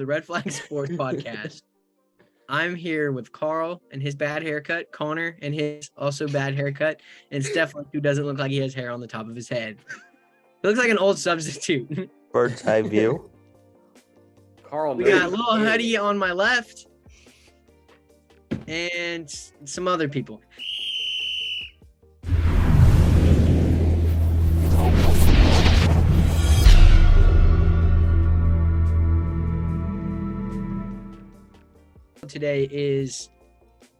the Red Flag Sports Podcast. I'm here with Carl and his bad haircut, Connor and his also bad haircut, and Stefan, who doesn't look like he has hair on the top of his head. He looks like an old substitute. Bird's eye view. Carl, We got a little hoodie on my left and some other people. Today is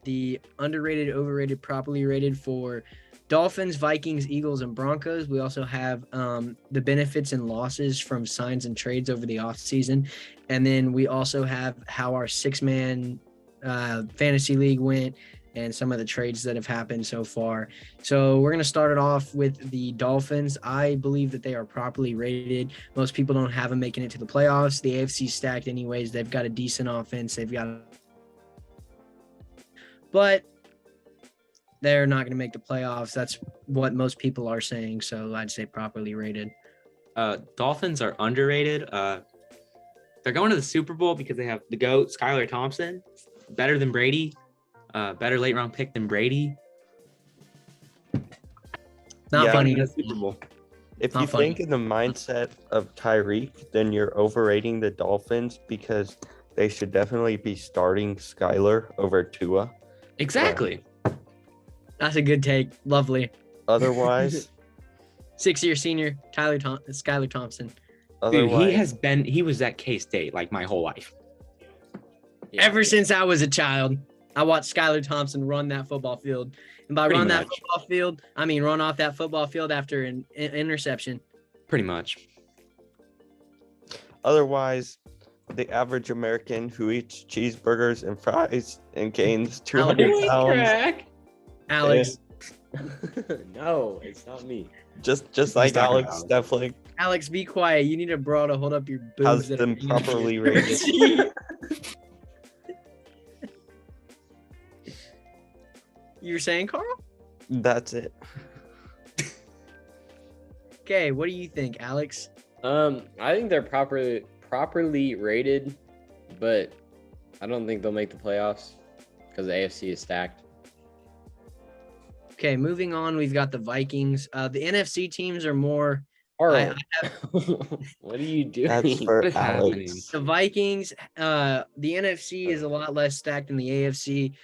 the underrated, overrated, properly rated for Dolphins, Vikings, Eagles, and Broncos. We also have the benefits and losses from signs and trades over the offseason. And then we also have how our six-man fantasy league went and some of the trades that have happened so far. So we're going to start it off with the Dolphins. I believe that they are properly rated. Most people don't have them making it to the playoffs. The AFC's stacked anyways. They've got a decent offense. But they're not going to make the playoffs. That's what most people are saying. So I'd say properly rated. Dolphins are underrated. They're going to the Super Bowl because they have the GOAT, Skylar Thompson, better than Brady, better late round pick than Brady. Not funny. The Super Bowl. If Not you funny. think in the mindset of Tyreek, then you're overrating the Dolphins because they should definitely be starting Skylar over Tua. Exactly. That's a good take. Lovely. Otherwise, 6-year senior, Skylar Thompson. otherwise, He was at K-State like my whole life. Ever since I was a child, I watched Skylar Thompson run that football field. And by Pretty run that much. football field, I mean run off that football field after an interception. Pretty much. otherwise, the average American who eats cheeseburgers and fries and gains 200 pounds, Alex. No, it's not me. just like talking Alex, about. definitely Alex, be quiet. You need a bra to hold up your boobs. has that them are- properly rated. You were saying, Carl? That's it. Okay, what do you think, Alex? I think they're properly rated, but I don't think they'll make the playoffs because the AFC is stacked. Okay, moving on, we've got the Vikings. The NFC teams are more. Carl, what are you doing? That's for What is happening? Alex. The Vikings, the NFC is a lot less stacked than the AFC.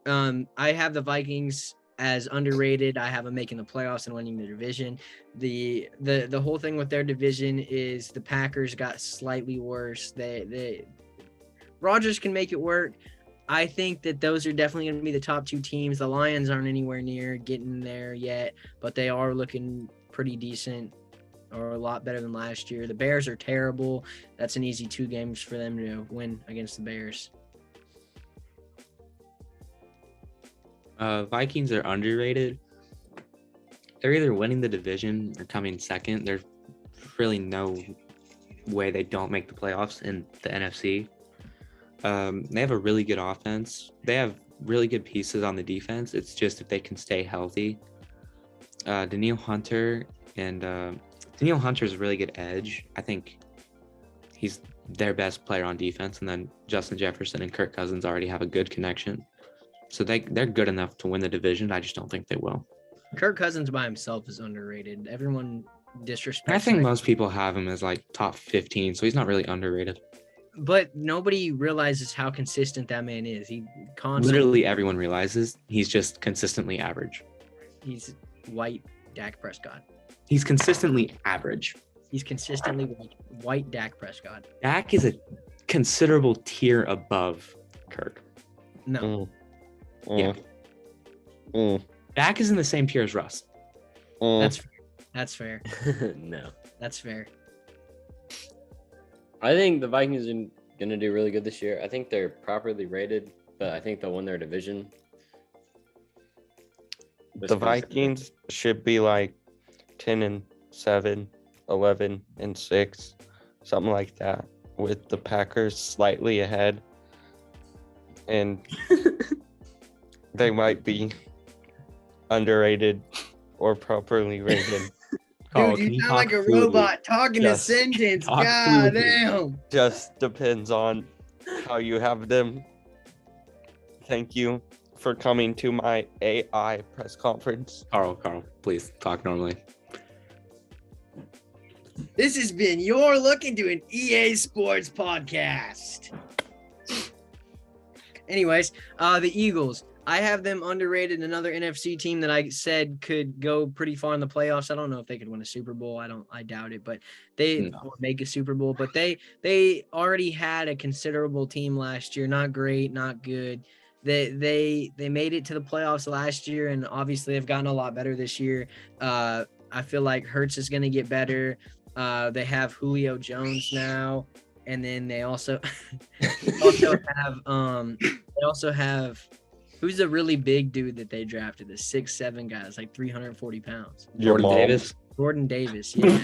I have the Vikings as underrated. I have them making the playoffs and winning the division. The whole thing with their division is the Packers got slightly worse. They Rodgers can make it work. I think that those are definitely going to be the top two teams. The Lions aren't anywhere near getting there yet, but they are looking pretty decent or a lot better than last year. The Bears are terrible. That's an easy 2 games for them to win against the Bears. Vikings are underrated. They're either winning the division or coming second. There's really no way they don't make the playoffs in the NFC. They have a really good offense. They have really good pieces on the defense. It's just if they can stay healthy. Daniil Hunter is a really good edge. I think he's their best player on defense. And then Justin Jefferson and Kirk Cousins already have a good connection. So they're good enough to win the division. I just don't think they will. Kirk Cousins by himself is underrated. Everyone disrespects I think him. most people have him as like top 15, so he's not really underrated. But nobody realizes how consistent that man is. He constantly, Literally everyone realizes he's just consistently average. he's white Dak Prescott. He's consistently average. He's consistently white Dak Prescott. Dak is a considerable tier above Kirk. No, Yeah. Dak is in the same tier as Russ. that's fair. That's fair. No. That's fair. I think the Vikings are going to do really good this year. I think they're properly rated, but I think they'll win their division. The Vikings should be like 10-7, 11-6, something like that, with the Packers slightly ahead. And they might be underrated or properly rated. Carl, Dude, can you you sound like talk a fluidly? robot talking a Just sentence. talk God fluidly. damn. Just depends on how you have them. Thank you for coming to my AI press conference. Carl, please talk normally. This has been your look into an EA Sports podcast. Anyways, the Eagles. I have them underrated. Another NFC team that I said could go pretty far in the playoffs. I don't know if they could win a Super Bowl. I doubt it, but they will make a Super Bowl. But they already had a considerable team last year. Not great, not good. They made it to the playoffs last year, and obviously they've gotten a lot better this year. I feel like Hurts is going to get better. They have Julio Jones now, and then they also have who's the really big dude that they drafted? The 6'7" guy, it's like 340 pounds. Your mom. Davis. Jordan Davis, yeah.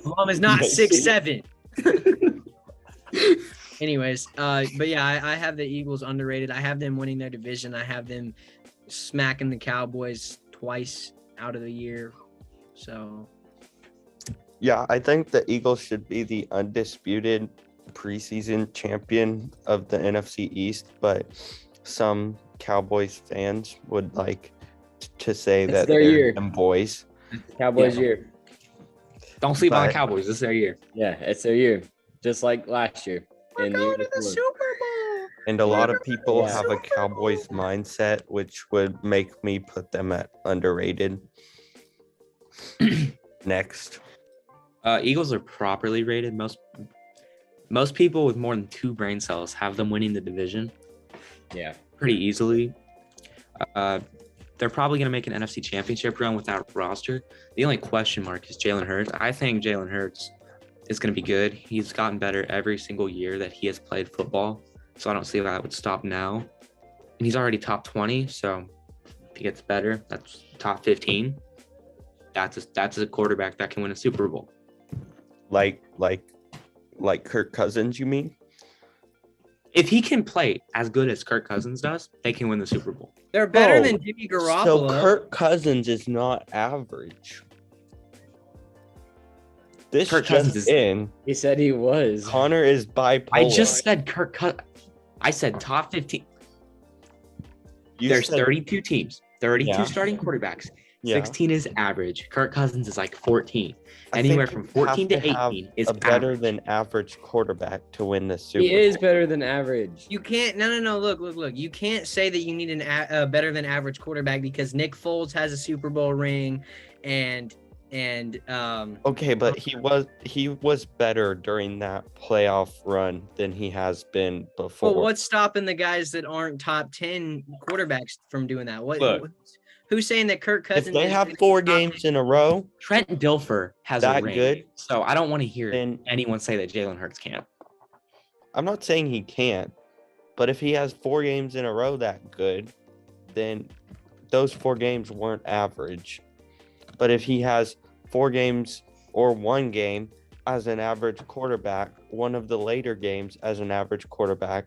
Mom is not 6'7". Anyways, but yeah, I have the Eagles underrated. I have them winning their division. I have them smacking the Cowboys twice out of the year. So Yeah, I think the Eagles should be the undisputed preseason champion of the NFC East, but some Cowboys fans would like to say It's that their they're year. them boys. Cowboys Yeah. year. Don't sleep on the But- Cowboys. This is their year. Yeah, it's their year. Just like last year. we're and the going year to the before. Super Bowl. And a lot of people Yeah. have a Cowboys mindset, which would make me put them at underrated. Next. Eagles are properly rated. Most people with more than 2 brain cells have them winning the division Yeah. pretty easily. They're probably going to make an NFC Championship run without a roster. The only question mark is Jalen Hurts. I think Jalen Hurts is going to be good. He's gotten better every single year that he has played football, so I don't see why that would stop now. And he's already top 20, so if he gets better, that's top 15. That's a quarterback that can win a Super Bowl. Like Kirk Cousins, you mean? If he can play as good as Kirk Cousins does, they can win the Super Bowl. They're better Oh, than Jimmy So Garoppolo. Kirk Cousins is not average. This Kirk just Cousins is- in. He said he was. Connor is bipolar. I just said I said top 15. You There's said- 32 teams, 32 Yeah. starting quarterbacks. Yeah. 16 is average. Kirk Cousins is like 14. I Anywhere think from you 14 have to have 18 is a better average. than average quarterback to win the Super He is Bowl. better than average. You can't. No. Look. You can't say that you need a better than average quarterback because Nick Foles has a Super Bowl ring, and Okay, but he was better during that playoff run than he has been before. well, what's stopping the guys that aren't top 10 quarterbacks from doing that? Look. Who's saying that Kirk If Cousins? they is have gonna be 4 top games 10? in a row, Trent Dilfer has That a ring. good? So I don't want to hear then anyone say that Jalen Hurts can't. I'm not saying he can't, but if he has 4 games in a row that good, then those 4 games weren't average. But if he has 4 games or 1 game as an average quarterback, one of the later games as an average quarterback,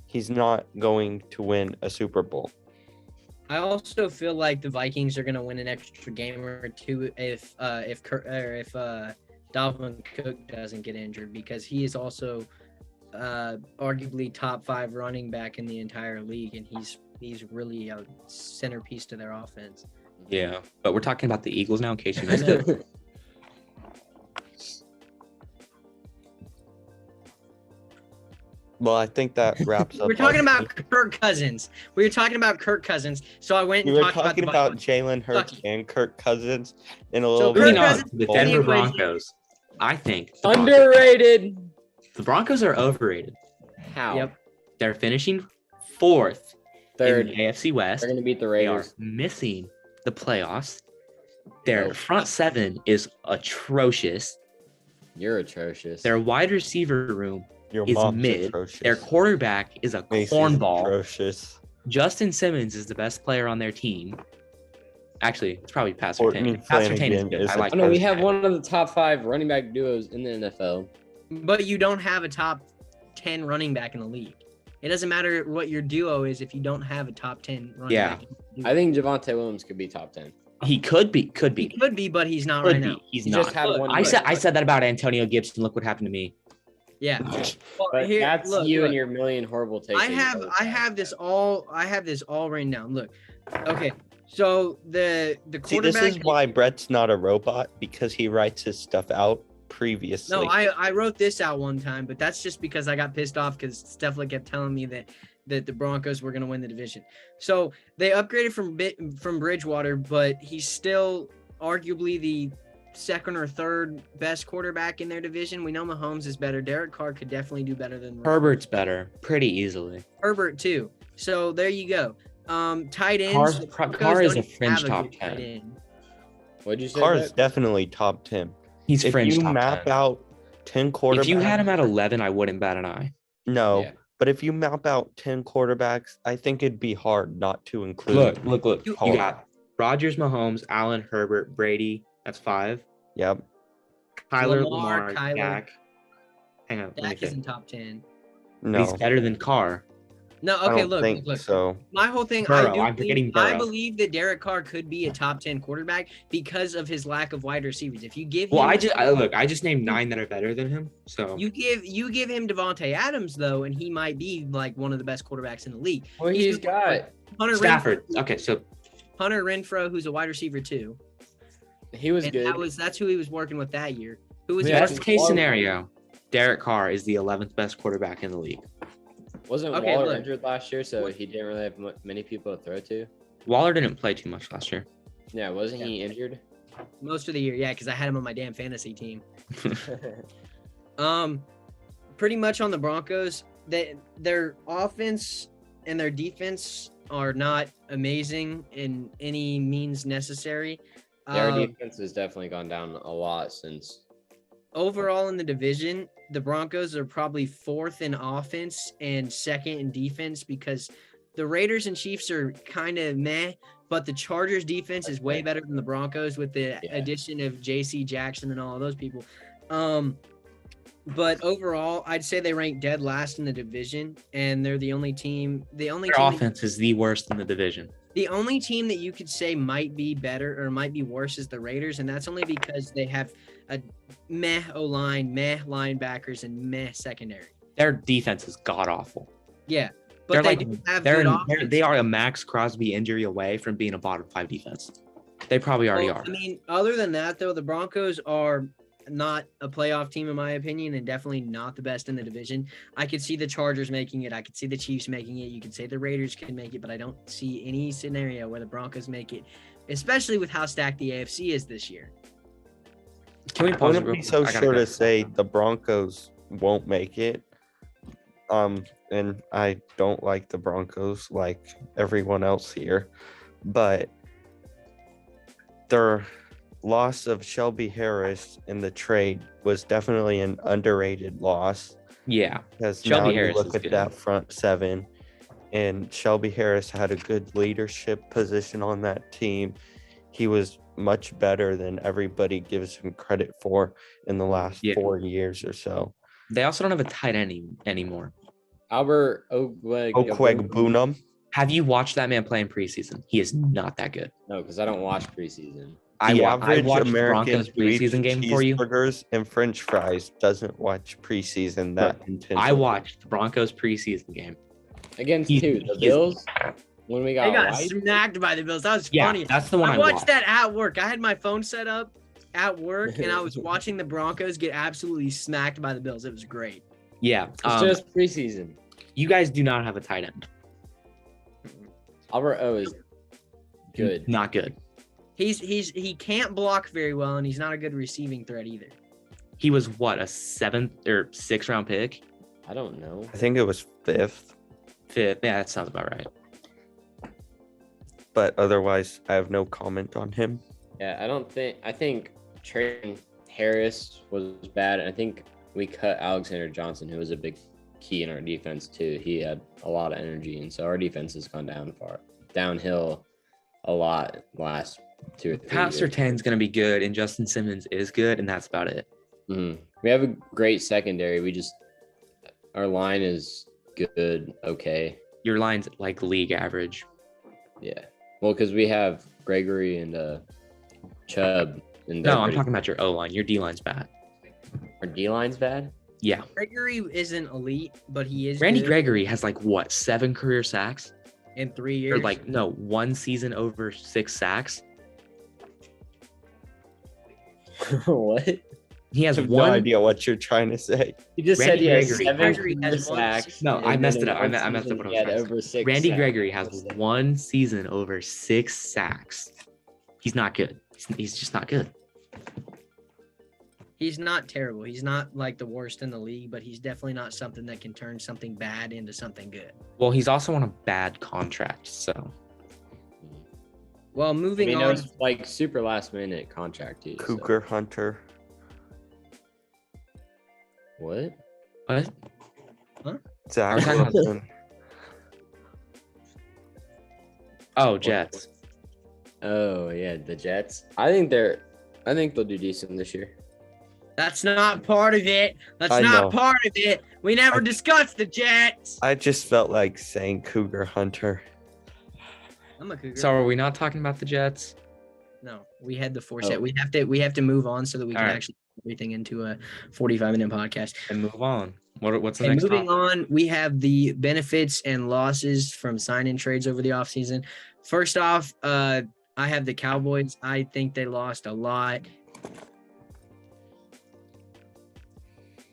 he's not going to win a Super Bowl. I also feel like the Vikings are going to win an extra game or two if Dalvin Cook doesn't get injured, because he is also arguably top 5 running back in the entire league, and he's really a centerpiece to their offense. Yeah, but we're talking about the Eagles now in case you missed it. Well, I think that wraps up. We're talking our- about Kirk Cousins. We were talking about Kirk Cousins, so I went We and were talked talking about about Jalen Hurts Lucky. and Kirk Cousins in a So little Kirk Moving bit. on Cousins- to the Bowl. Denver Anyways- Broncos. I think the Broncos- Underrated. the Broncos are overrated. How? Yep. They're finishing 4th Third. in the AFC West. They're gonna beat the They are Raiders. missing the playoffs. Their Nope. front 7 is atrocious. You're atrocious. Their wide receiver room Your is mom's mid. atrocious. Their quarterback is a Macy's cornball. atrocious. Justin Simmons is the best player on their team. Actually, it's probably Pat Courtney Surtain. Pat Surtain is Flanagan good. is I a like I know we Pat have Surtain. one of the top 5 running back duos in the NFL. But you don't have a top 10 running back in the league. It doesn't matter what your duo is if you don't have a top 10 running Yeah. back. in the league. I think Javonte Williams could be top 10. He could be. He could be, but he's not Could right be. now. He's He not. just had one I year. said that about Antonio Gibson. Look what happened to me. Yeah. Well, But here, that's look, you look. and your million horrible takes. I have this all written down. Look. Okay. So the See, quarterback. this is why Brett's not a robot, because he writes his stuff out previously. No, I wrote this out one time, but that's just because I got pissed off because Stefan kept telling me that the Broncos were going to win the division. So they upgraded from Bridgewater, but he's still arguably the second or third best quarterback in their division. We know Mahomes is better. Derek Carr could definitely do better than Herbert's better, pretty easily. Herbert too. So there you go. Tight ends. Carr is a fringe top 10. What'd you say? Carr Brett? is definitely top 10. He's If fringe you top map 10. out 10 quarterbacks, If you had him at 11, I wouldn't bat an eye. no. Yeah. But if you map out 10 quarterbacks, I think it'd be hard not to include. Look. You Carr. got Rodgers, Mahomes, Allen, Herbert, Brady. That's 5. Yep. Kyler, Lamar, Lamar, Kyler. Dak. Hang on. let me Dak think. isn't top 10. No. He's better than Carr. No, I okay, don't look, think look. so. My whole thing, Burrow, I'm forgetting I Burrow. believe that Derek Carr could be a top 10 quarterback because of his lack of wide receivers. If you give Well, him, I just named 9 that are better than him. So you give him Devontae Adams though, and he might be like one of the best quarterbacks in the league. Well, he's got. Hunter Stafford. Renfro, Okay, so Hunter Renfro, who's a wide receiver too. He was And good. that's who he was working with that year. Who was Yeah, he best working case with? scenario, Derek Carr is the 11th best quarterback in the league. Wasn't Okay, Waller look. injured last year, so he didn't really have many people to throw to? Waller didn't play too much last year. Yeah, wasn't he injured? Most of the year, yeah, because I had him on my damn fantasy team. Pretty much on the Broncos, their offense and their defense are not amazing in any means necessary. Their defense has definitely gone down a lot since. Overall in the division, the Broncos are probably 4th in offense and 2nd in defense because the Raiders and Chiefs are kind of meh, but the Chargers defense is way better than the Broncos with the addition of JC Jackson and all of those people. But overall, I'd say they rank dead last in the division, and they're the only team. Their offense is the worst in the division. The only team that you could say might be better or might be worse is the Raiders, and that's only because they have a meh O-line, meh linebackers, and meh secondary. Their defense is god awful. Yeah, but they do have good offense. They are a Max Crosby injury away from being a bottom 5 defense. They probably already are. I mean, other than that, though, the Broncos are not a playoff team, in my opinion, and definitely not the best in the division. I could see the Chargers making it. I could see the Chiefs making it. You could say the Raiders can make it, but I don't see any scenario where the Broncos make it, especially with how stacked the AFC is this year. Can we I pause it wouldn't real be quick? so I gotta sure go. to say the Broncos won't make it. And I don't like the Broncos like everyone else here, but their loss of Shelby Harris in the trade was definitely an underrated loss. Yeah. Because Shelby now Harris you look is at good. that front 7, and Shelby Harris had a good leadership position on that team. He was much better than everybody gives him credit for in the last 4 years or so. They also don't have a tight end anymore. Albert Okwuegbunam. Have you watched that man play in preseason? He is not that good. No, because I don't watch preseason. I The watched average American Broncos who eats preseason game for you. cheeseburgers and French fries doesn't watch preseason that intensely. I watched the Broncos preseason game. Against He- who? he The is- Bills? When we got They got White? smacked by the Bills. That was Yeah, funny. that's the one I I watched watched. that at work. I had my phone set up at work, and I was watching the Broncos get absolutely smacked by the Bills. It was great. Yeah. It's just preseason. You guys do not have a tight end. Albert O is good. Not good. He can't block very well, and he's not a good receiving threat either. He was what, a 7th or 6th round pick? I don't know. I think it was 5th, 5th. Yeah, that sounds about right. but otherwise I have no comment on him. Yeah, I think trading Harris was bad. And I think we cut Alexander Johnson, who was a big key in our defense too. He had a lot of energy, and so our defense has gone downhill a lot last 2 or 3 Pat years. Surtain's going to be good, and Justin Simmons is good, and that's about it. We have a great secondary. Our line is good, okay. Your line's like league average. Yeah. Well, because we have Gregory and Chubb. And No, I'm talking about your O line. Your D line's bad. Our D line's bad. Yeah. Gregory isn't elite, but he is. Randy good Gregory has like what, 7 career sacks? in 3 years. Or like no, 1 season over 6 sacks. What? He has I have one. no idea what you're trying to say. You just Randy said he has Gregory. 7 Gregory career has one sacks. season. No, I and messed then it up. in I one messed up what I season was he had trying to say. over 6 Randy sacks. Gregory has 1 season over 6 sacks. He's not good. He's just not good. He's not terrible. He's not like the worst in the league, but he's definitely not something that can turn something bad into something good. Well, he's also on a bad contract, so Well, I moving mean, it on. was like super last minute contract too. so- Cougar Hunter. What? what? Zach Are we talking about- Wilson. Oh, Jets. Oh yeah, the Jets. I think they'll do decent this year. That's not part of it. That's I not know. part of it. We never discussed the Jets. I just felt like saying Cougar Hunter. I'm a Cougar. So are we not talking about the Jets? No, we had the four Oh. set. We have to move on so that we can All right. actually put everything into a 45-minute podcast. And move on. What's the And next moving topic? on, we have the benefits and losses from sign-in trades over the offseason. First off, I have the Cowboys. I think they lost a lot.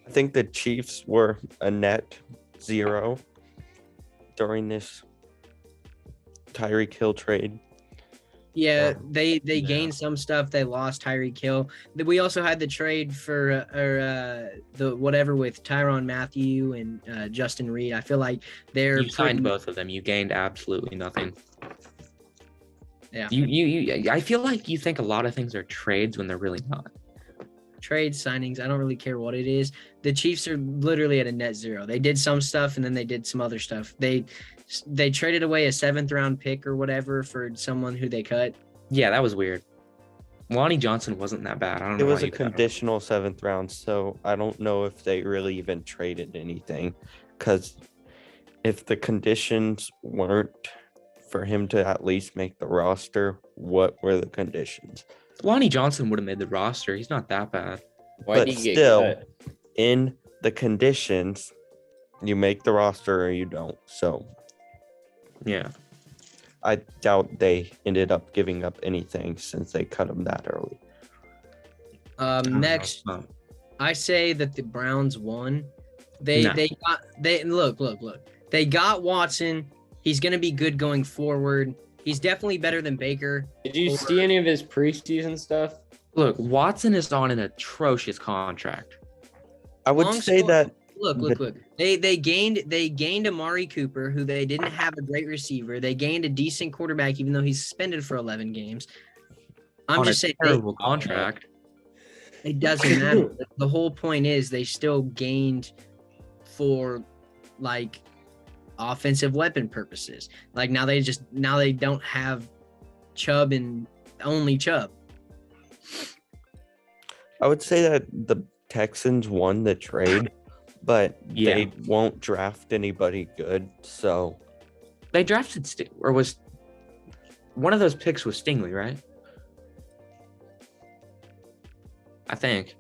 I think the Chiefs were a net 0 during this Tyreek Hill trade. Yeah, Yeah. they gained some stuff. They lost Tyreek Hill. We also had the trade for the whatever with Tyrann Mathieu and Justin Reed. I feel like they're You signed pretty- both of them. You gained absolutely nothing. Yeah. You I feel like you think a lot of things are trades when they're really not. trade signings. I don't really care what it is. The Chiefs are literally at a net 0. They did some stuff and then they did some other stuff. They traded away a 7th round pick or whatever for someone who they cut. Yeah, that was weird. Lonnie Johnson wasn't that bad. I don't know. It was why a you cut him. conditional 7th round, so I don't know if they really even traded anything. Because if the conditions weren't for him to at least make the roster, what were the conditions? Lonnie Johnson would have made the roster. He's not that bad. Why But did he get still, cut? in the conditions, you make the roster or you don't. So Yeah. I doubt they ended up giving up anything since they cut him that early. I don't know. Next, Oh. I say that the Browns won. No. Look. They got Watson. He's gonna be good going forward. He's definitely better than Baker. Did you see any of his preseason stuff? Look, Watson is on an atrocious contract. I would Long say story- that Look. They gained Amari Cooper, who they didn't have a great receiver. They gained a decent quarterback, even though he's suspended for 11 games. I'm on just a saying terrible contract. it doesn't matter. The whole point is they still gained for like offensive weapon purposes. Like now they don't have Chubb and only Chubb. I would say that the Texans won the trade, but Yeah. they won't draft anybody good. So They drafted or was one of those picks was Stingley, right? I think.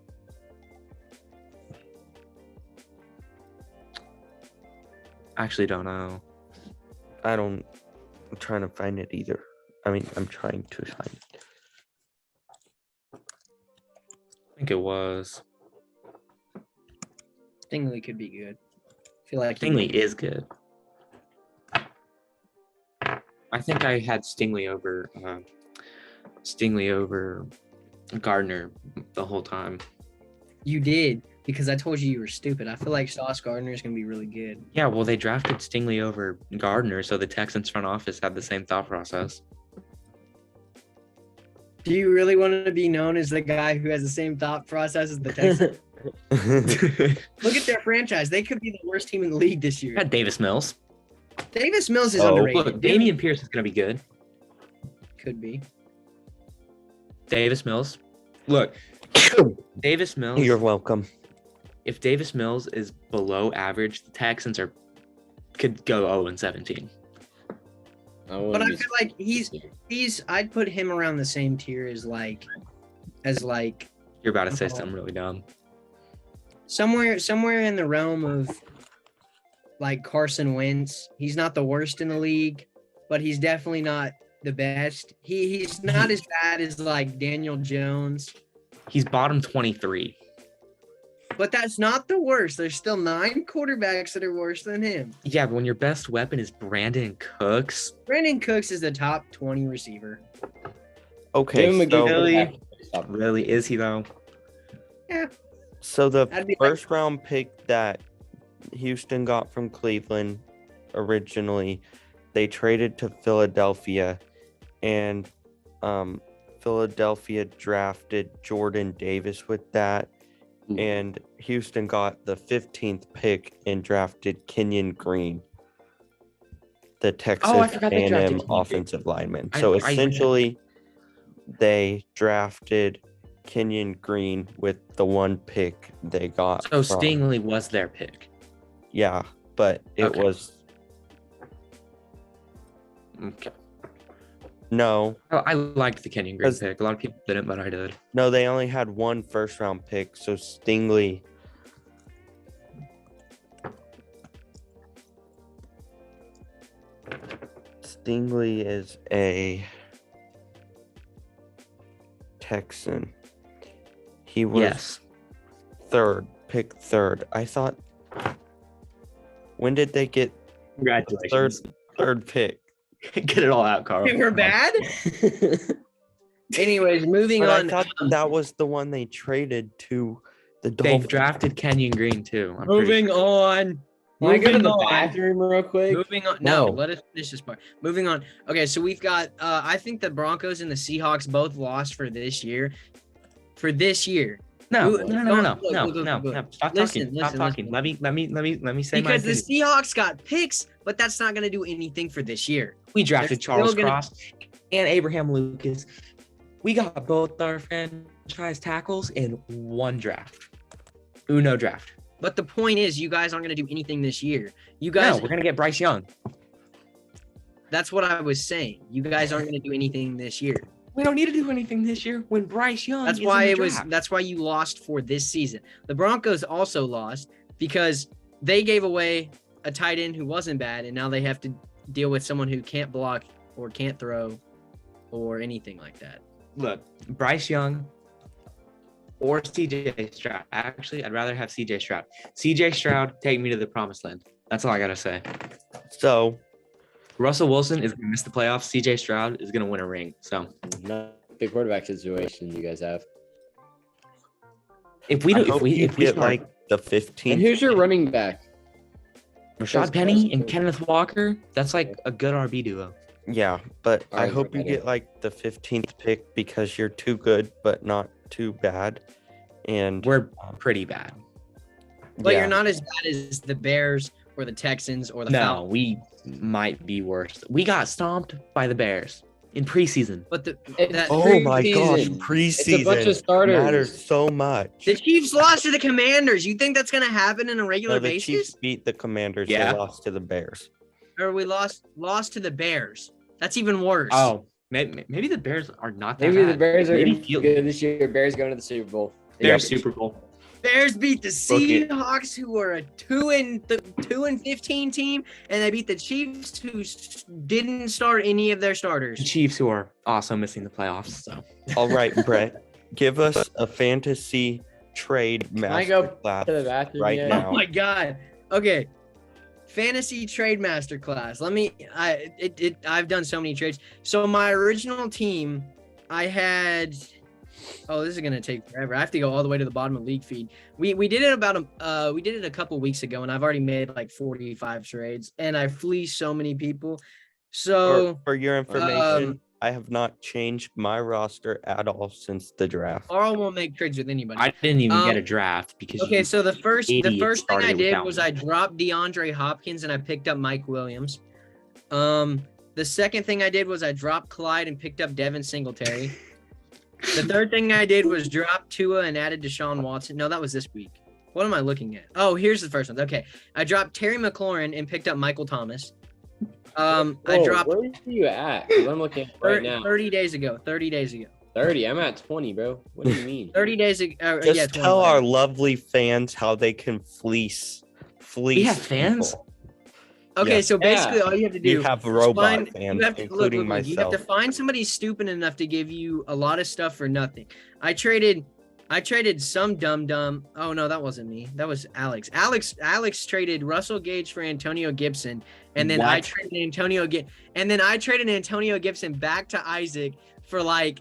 I actually don't know. I'm trying to find it either. I'm trying to find it. I think it was. Stingley could be good. I feel like Stingley is good. I think I had Stingley over Gardner the whole time. You did because I told you were stupid. I feel like Sauce Gardner is gonna be really good. Yeah, well, they drafted Stingley over Gardner, so the Texans front office had the same thought process. Do you really want to be known as the guy who has the same thought process as the Texans? Look at their franchise. They could be the worst team in the league this year. Got Davis Mills. Davis Mills is Oh, underrated. Look, Damian Pierce is going to be good. Could be. Davis Mills. Look, Davis Mills. You're welcome. If Davis Mills is below average, the Texans could go 0-17. But I feel like he's I'd put him around the same tier as like You're about to say something really dumb. somewhere in the realm of like Carson Wentz. He's not the worst in the league, but he's definitely not the best. He's not as bad as like Daniel Jones. He's bottom 23. But that's not the worst. There's still 9 quarterbacks that are worse than him. Yeah, but when your best weapon is Brandon Cooks. Brandon Cooks is the top 20 receiver. Okay, Give him a good so, quarterback. Really, is he though? Yeah. so the That'd be first round pick that Houston got from Cleveland originally, they traded to Philadelphia, and Philadelphia drafted Jordan Davis with that. And Houston got the 15th pick and drafted Kenyon Green, the Texas I forgot they drafted A&M Kenyon Green. offensive lineman. So essentially, they drafted Kenyon Green with the one pick they got. So from- Stingley was their pick. Yeah, but it Okay. was Okay. no. I liked the Kenyon Green 'Cause- pick. A lot of people didn't, but I did. No, they only had one first round pick, so Stingley is a Texan. He was Yes. pick third. I thought, when did they get Congratulations. third pick? Get it all out, Carl. They were bad? Anyways, moving But I on. thought that was the one they traded to the They Dolphins. drafted Kenyon Green too. I'm pretty Moving sure. on. Can I go to Moving the on. bathroom real quick? Moving on. No, No. let us finish this part. Moving on. Okay, so we've got I think the Broncos and the Seahawks both lost for this year. No, Look, no. Stop Listen, talking. Stop talking. Let me say Because my the opinion. Seahawks got picks, but that's not going to do anything for this year. We drafted They're still Charles gonna- Cross and Abraham Lucas. We got both our franchise tackles in one draft. Uno draft. But the point is, you guys aren't going to do anything this year. You guys, No, we're gonna get Bryce Young. that's what I was saying. You guys aren't going to do anything this year. We don't need to do anything this year when Bryce Young. That's is why in the it was. draft. That's why you lost for this season. The Broncos also lost because they gave away a tight end who wasn't bad, and now they have to deal with someone who can't block or can't throw or anything like that. Look, Bryce Young or CJ Stroud. Actually, I'd rather have CJ Stroud. CJ Stroud, take me to the promised land. That's all I gotta say. So Russell Wilson is gonna miss the playoffs. CJ Stroud is gonna win a ring. So Not the quarterback situation you guys have. if we I do, hope you if we get start like the 15th. And who's your running back? Rashad Penny and Kenneth Walker, that's like a good RB duo. Yeah, but I Alright, hope you got get it. like the 15th pick because you're too good but not too bad. And We're pretty bad. But yeah, you're not as bad as the Bears or the Texans or the No, Falcons. we might be worse. We got stomped by the Bears in preseason. But the It's that, Oh my preseason. gosh, It's a bunch preseason of starters. matters so much. the Chiefs lost to the Commanders. You think that's going to happen on a regular No, the basis? Chiefs beat the Commanders. Yeah. They lost to the Bears. Or we lost to the Bears? That's even worse. Oh, maybe the Bears are not that Maybe bad. the Bears are Maybe going to be good this year. Bears going to the Super Bowl. They're Yep. Super Bowl. Bears beat the Book it. Seahawks, who are a 2-15 team, and they beat the Chiefs, who didn't start any of their The starters. Chiefs, who are also missing the playoffs. So All right, Brett, give us a fantasy trade I go masterclass to the bathroom right yet? now. Oh my god. Okay. Fantasy trade master class. I've done so many trades. So my original team, I had this is gonna take forever. I have to go all the way to the bottom of league feed. We did it we did it a couple weeks ago, and I've already made like 45 trades, and I fleeced so many people. So For your information, I have not changed my roster at all since the draft. Carl won't make trades with anybody. I didn't even get a Um, draft because Okay, you, so the first thing idiot started I did without was me. I dropped DeAndre Hopkins and I picked up Mike Williams. The second thing I did was I dropped Clyde and picked up Devin Singletary. The third thing I did was drop Tua and added Deshaun Watson. No, that was this week. What am I looking at? Oh, here's the first one. Okay, I dropped Terry McLaurin and picked up Michael Thomas. I Whoa, dropped Where are you at? 'Cause I'm looking at it right now. 30 days ago. 30 days ago. 30. I'm at 20, bro. What do you mean? 30 days ago. Just yeah, tell 20. our lovely fans how they can fleece. We have fans? people. Okay, Yes. so basically Yeah. all you have to do You have is robot find, fans, you have to, including you have myself. to find somebody stupid enough to give you a lot of stuff for nothing. I traded some dumb. Oh no, that wasn't me. That was Alex. Alex traded Russell Gage for Antonio Gibson, and then I What? traded Antonio Gibson back to Isaac for like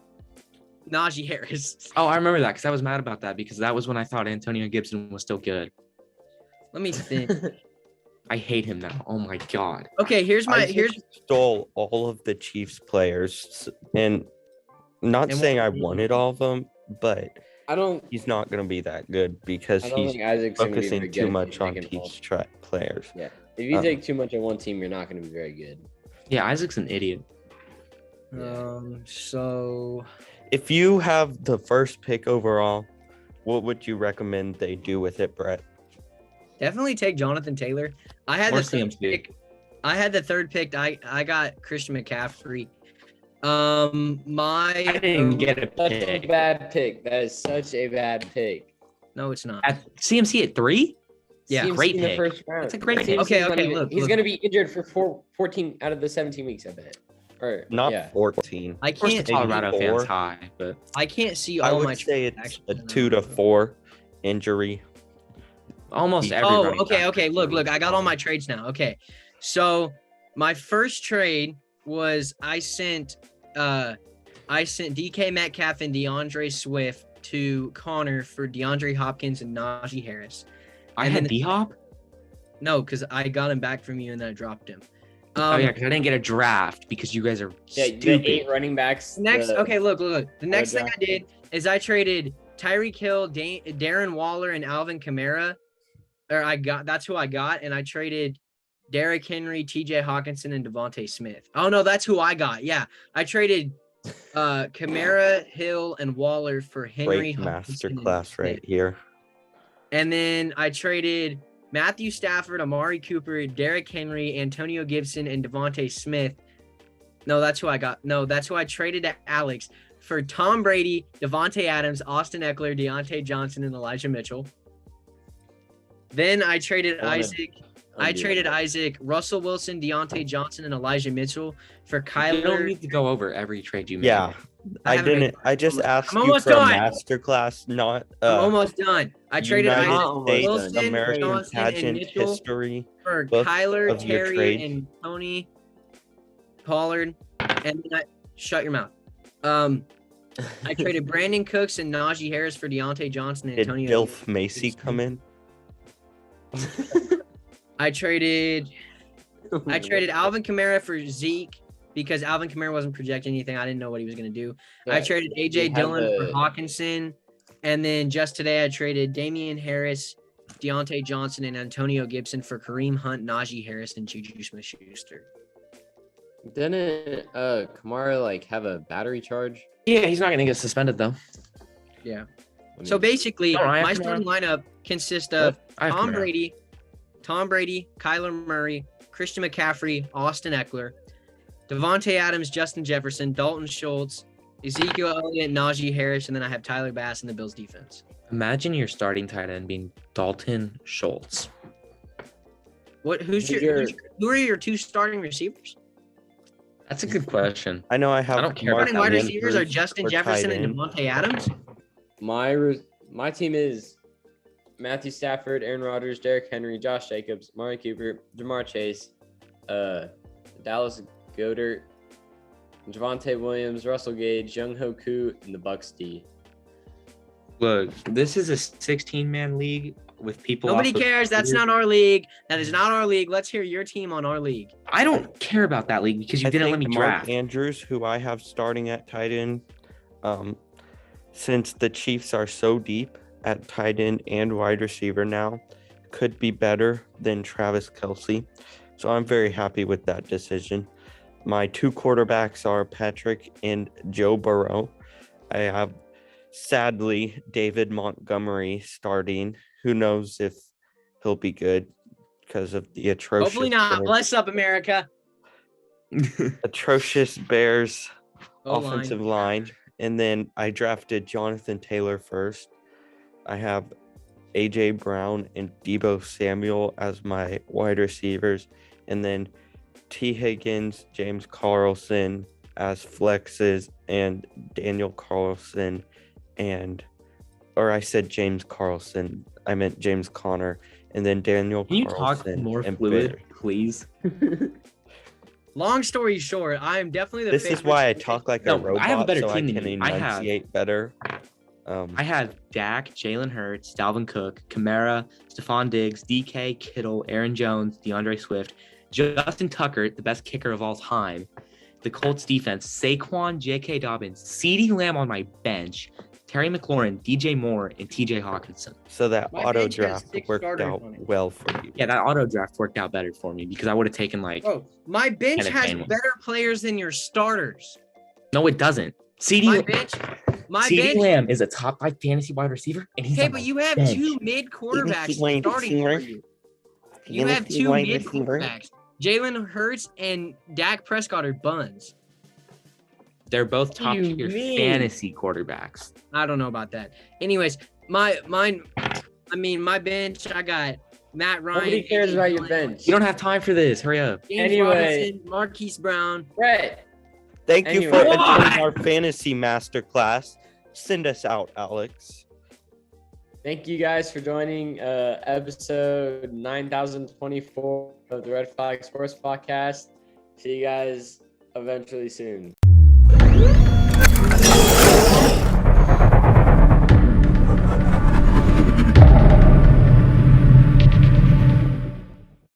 Najee Harris. Oh, I remember that because I was mad about that because that was when I thought Antonio Gibson was still good. Let me think. I hate him now. Oh my god. Okay, here's Isaac stole all of the Chiefs players, and not And saying what- I wanted all of them, but I don't. he's not going to be that good because I don't he's think Isaac's gonna be very focusing good too if much you're on taking all- Chiefs players. Yeah. If you Um, take too much on one team, you're not going to be very good. Yeah, Isaac's an idiot. So If you have the first pick overall, what would you recommend they do with it, Brett? definitely take Jonathan Taylor. I had Or the third CMC. pick. I had the third pick. I got Christian McCaffrey. My I didn't get a Such a pick. bad pick. That is such a bad pick. no, it's not. At CMC at 3? Yeah, CMC great in the pick. first round. That's a great pick. CMC 's Okay, not okay, even- look, he's look. going to be injured for 14 out of the 17 weeks, I bet. Or Not yeah. 14. I Of course, the can't. Colorado maybe fans four. high, but I can't see I all would my. say it's transactions a now. 2 to 4 injury. almost every Oh, running okay, back okay. is Look, really I got all my strong. trades now. Okay, so my first trade was I sent DK Metcalf and DeAndre Swift to Connor for DeAndre Hopkins and Najee Harris. I and had then- D-Hop? No, because I got him back from you and then I dropped him. Oh, yeah, because I didn't get a draft because you guys are Yeah, stupid. the 8 running backs. Next, okay, look. The next thing I draft did is I traded Tyreek Hill, Darren Waller, and Alvin Kamara. That's who I got, and I traded Derrick Henry, T.J. Hawkinson, and Devontae Smith. Oh no, that's who I got. Yeah, I traded Kamara, Hill, and Waller for Henry. Great Hawkinson, and masterclass right Smith. here. And then I traded Matthew Stafford, Amari Cooper, Derrick Henry, Antonio Gibson, and Devontae Smith. No, that's who I got. No, that's who I traded to Alex for Tom Brady, Devontae Adams, Austin Eckler, Deontay Johnson, and Elijah Mitchell. Then I traded Isaac, Russell Wilson, Deontay Johnson, and Elijah Mitchell for You don't Kyler. need to go over every trade you make. Yeah, I I haven't didn't. I just I'm asked you almost for a done. masterclass, not I'm almost done. I traded United Isaac States Wilson, American Johnson, and pageant Mitchell history. for book Kyler, of your Terry, trades. and Tony Pollard. And then shut your mouth. I traded Brandon Cooks and Najee Harris for Deontay Johnson and Did Antonio. Dilf Macy come in? I traded Alvin Kamara for Zeke because Alvin Kamara wasn't projecting anything. I didn't know what he was going to do. I traded AJ Dillon for Hawkinson. And then just today I traded Damian Harris, Deontay Johnson, and Antonio Gibson for Kareem Hunt, Najee Harris, and Juju Smith-Schuster. Didn't Kamara like have a battery charge? Yeah, he's not going to get suspended, though. Yeah. I So mean, basically, All right, my Kamara. starting lineup consists of I have Tom Kamara. Brady, Kyler Murray, Christian McCaffrey, Austin Eckler, Devontae Adams, Justin Jefferson, Dalton Schultz, Ezekiel Elliott, Najee Harris, and then I have Tyler Bass in the Bills defense. Imagine your starting tight end being Dalton Schultz. Who are your two starting receivers? That's a good question. I know I have. I don't care Mark Starting wide Andrews receivers are Justin for Jefferson tight and end. Devontae Adams. my team is Matthew Stafford, Aaron Rodgers, Derrick Henry, Josh Jacobs, Amari Cooper, Jamar Chase, Dallas Goedert, Javonte Williams, Russell Gage, Young Ho Koo, and the Bucks D. Look, this is a 16-man league with people. Nobody off the cares. That's field. not our league. That is not our league. Let's hear your team on our league. I don't care about that league because you I didn't think let me Mark draft. Andrews, who I have starting at tight end, since the Chiefs are so deep at tight end and wide receiver now, could be better than Travis Kelce. So I'm very happy with that decision. My two quarterbacks are Patrick and Joe Burrow. I have, sadly, David Montgomery starting. Who knows if he'll be good because of the atrocious. Hopefully not. finish. Bless up, America. atrocious Bears O-line. offensive line. And then I drafted Jonathan Taylor first. I have AJ Brown and Deebo Samuel as my wide receivers. And then T. Higgins, James Carlson as flexes, and Daniel Carlson or I said James Carlson. I meant James Conner. And then Daniel Can you Carlson. talk more and fluid, Bear. please? Long story short, I am definitely the This is favorite why I to talk take- like No, a robot I have a better so I team than can you. I have- enunciate better. I have Dak, Jalen Hurts, Dalvin Cook, Kamara, Stephon Diggs, DK, Kittle, Aaron Jones, DeAndre Swift, Justin Tucker, the best kicker of all time, the Colts defense, Saquon, J.K. Dobbins, CeeDee Lamb on my bench, Terry McLaurin, DJ Moore, and TJ Hawkinson. So that My auto bench has draft 6 worked starters out on it. well for you. Yeah, that auto draft worked out better for me because I would have taken like Bro, my bench Kenneth has Gainwell. better players than your starters. no, it doesn't. My bench, CeeDee Lamb is a top 5 fantasy wide receiver, and he's okay, on but my you have bench. 2 mid quarterbacks wide starting for receiver. you. You have 2 wide mid receiver. quarterbacks. Jalen Hurts and Dak Prescott are buns. They're both What do top you tier mean? fantasy quarterbacks. I don't know about that. Anyways, my bench, I got Matt Ryan. Nobody cares AJ about your Dillon, bench. You don't have time for this. Hurry up. James Anyway. Robinson, Marquise Brown. Brett, Thank you for Anyway. attending our fantasy masterclass. Send us out, Alex. thank you guys for joining episode 9024 of the Red Flag Sports Podcast. See you guys eventually soon.